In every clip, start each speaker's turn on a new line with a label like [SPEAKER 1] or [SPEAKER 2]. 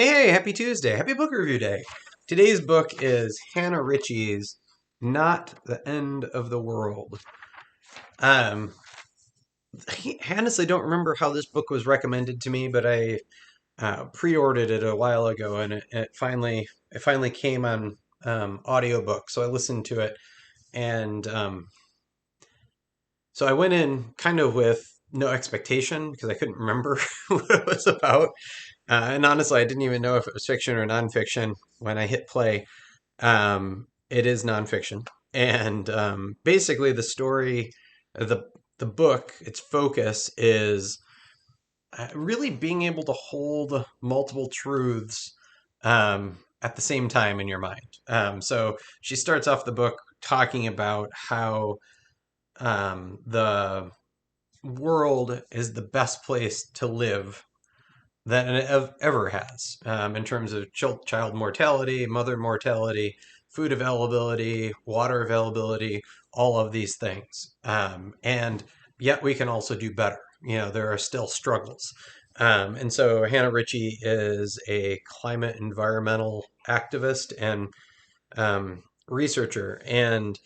[SPEAKER 1] Hey, happy Tuesday. Happy book review day. Today's book is Hannah Ritchie's Not the End of the World. Um, I honestly don't remember how this book was recommended to me, but I pre-ordered it a while ago and it finally came on audiobook, so I listened to it and so I went in kind of with no expectation because I couldn't remember what it was about. And honestly, I didn't even know if it was fiction or nonfiction when I hit play. It is nonfiction, and basically the story, the the book, its focus is really being able to hold multiple truths at the same time in your mind. So she starts off the book talking about how the world is the best place to live that it ever has in terms of child mortality, mother mortality, food availability, water availability, all of these things. And yet we can also do better. There are still struggles. And so Hannah Ritchie is a climate environmental activist and researcher. And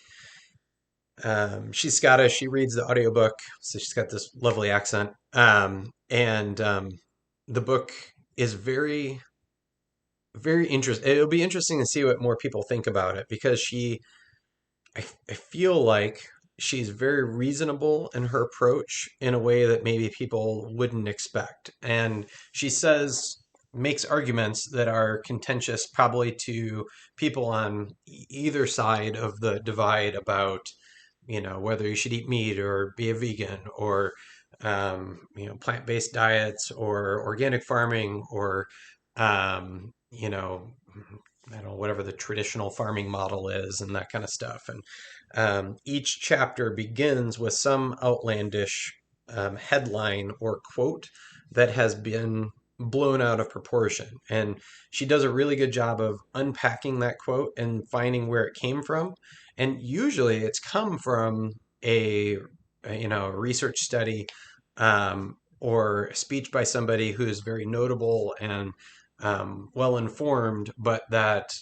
[SPEAKER 1] she's Scottish. She reads the audiobook, so she's got this lovely accent. And the book is very, very interesting. It'll be interesting to see what more people think about it because I feel like she's very reasonable in her approach in a way that maybe people wouldn't expect. And she makes arguments that are contentious probably to people on either side of the divide about whether you should eat meat or be a vegan or, plant-based diets or organic farming or, I don't know, whatever the traditional farming model is and that kind of stuff. And each chapter begins with some outlandish headline or quote that has been blown out of proportion. And she does a really good job of unpacking that quote and finding where it came from. And usually it's come from a research study or a speech by somebody who is very notable and well informed, but that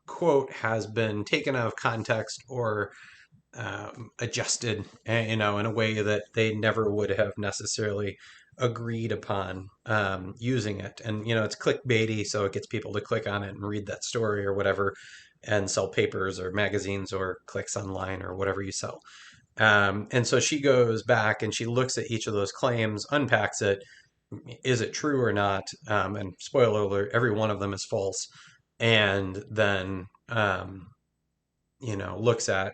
[SPEAKER 1] quote has been taken out of context or adjusted, in a way that they never would have necessarily agreed upon using it. And, it's clickbaity, so it gets people to click on it and read that story or whatever and sell papers or magazines or clicks online or whatever you sell. And so she goes back and she looks at each of those claims, unpacks it. Is it true or not? And spoiler alert, every one of them is false. And then, looks at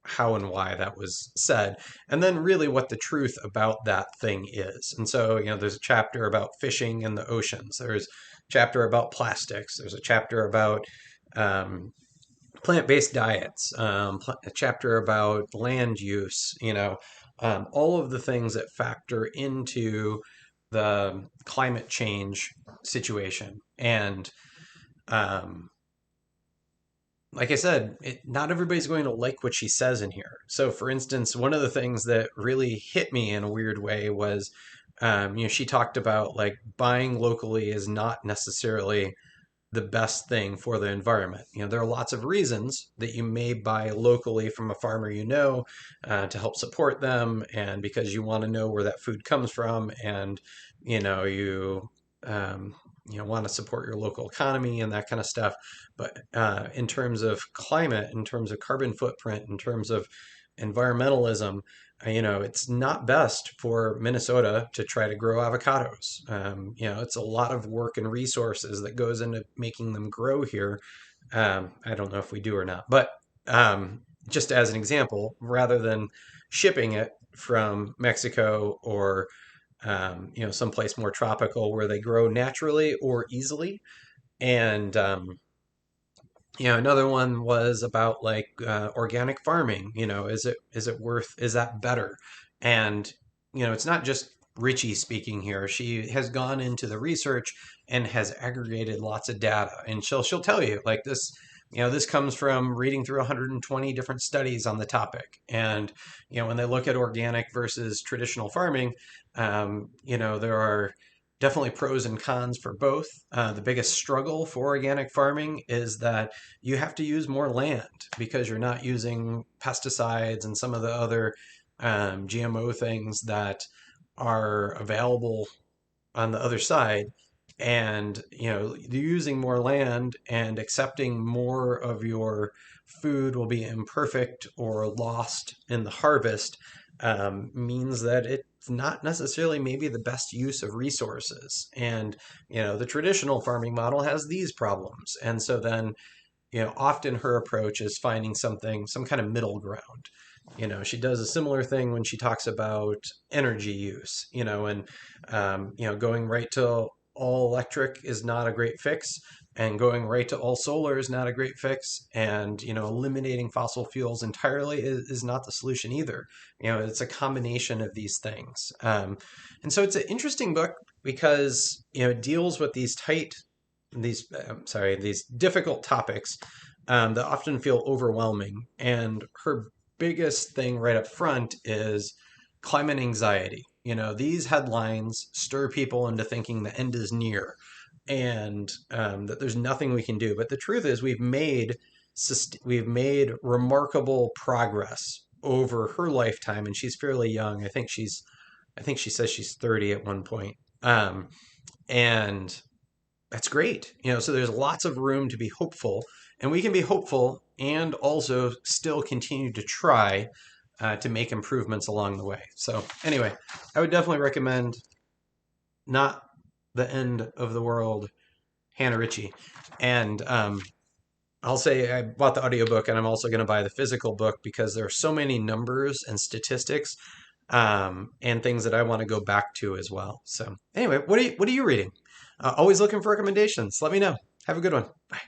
[SPEAKER 1] how and why that was said, and then really what the truth about that thing is. And so, there's a chapter about fishing in the oceans. There's a chapter about plastics. There's a chapter about plant-based diets, a chapter about land use, all of the things that factor into the climate change situation. And like I said, not everybody's going to like what she says in here. So, for instance, one of the things that really hit me in a weird way was, she talked about like buying locally is not necessarily the best thing for the environment. There are lots of reasons that you may buy locally from a farmer to help support them, and because you want to know where that food comes from, and you want to support your local economy and that kind of stuff. But in terms of climate, in terms of carbon footprint, in terms of environmentalism, it's not best for Minnesota to try to grow avocados. It's a lot of work and resources that goes into making them grow here. I don't know if we do or not, but just as an example, rather than shipping it from Mexico or someplace more tropical where they grow naturally or easily. And another one was about like organic farming. Is that better? And it's not just Ritchie speaking here. She has gone into the research and has aggregated lots of data, and she'll tell you like this. This comes from reading through 120 different studies on the topic. And when they look at organic versus traditional farming, there are definitely pros and cons for both. The biggest struggle for organic farming is that you have to use more land because you're not using pesticides and some of the other GMO things that are available on the other side. And you're using more land, and accepting more of your food will be imperfect or lost in the harvest, means that it's not necessarily maybe the best use of resources. And the traditional farming model has these problems. And so then often her approach is finding some kind of middle ground. She does a similar thing when she talks about energy use, and going right to all electric is not a great fix, and going right to all solar is not a great fix, and eliminating fossil fuels entirely is not the solution either. It's a combination of these things, and so it's an interesting book because it deals with these difficult topics that often feel overwhelming. And her biggest thing right up front is climate anxiety. These headlines stir people into thinking the end is near, and that there's nothing we can do. But the truth is, we've made remarkable progress over her lifetime, and she's fairly young. I think she says she's 30 at one point. And that's great. So there's lots of room to be hopeful, and we can be hopeful and also still continue to try to make improvements along the way. So anyway, I would definitely recommend Not the End of the World, Hannah Ritchie. And I'll say I bought the audiobook, and I'm also going to buy the physical book because there are so many numbers and statistics and things that I want to go back to as well. So anyway, what are you reading? Always looking for recommendations. Let me know. Have a good one. Bye.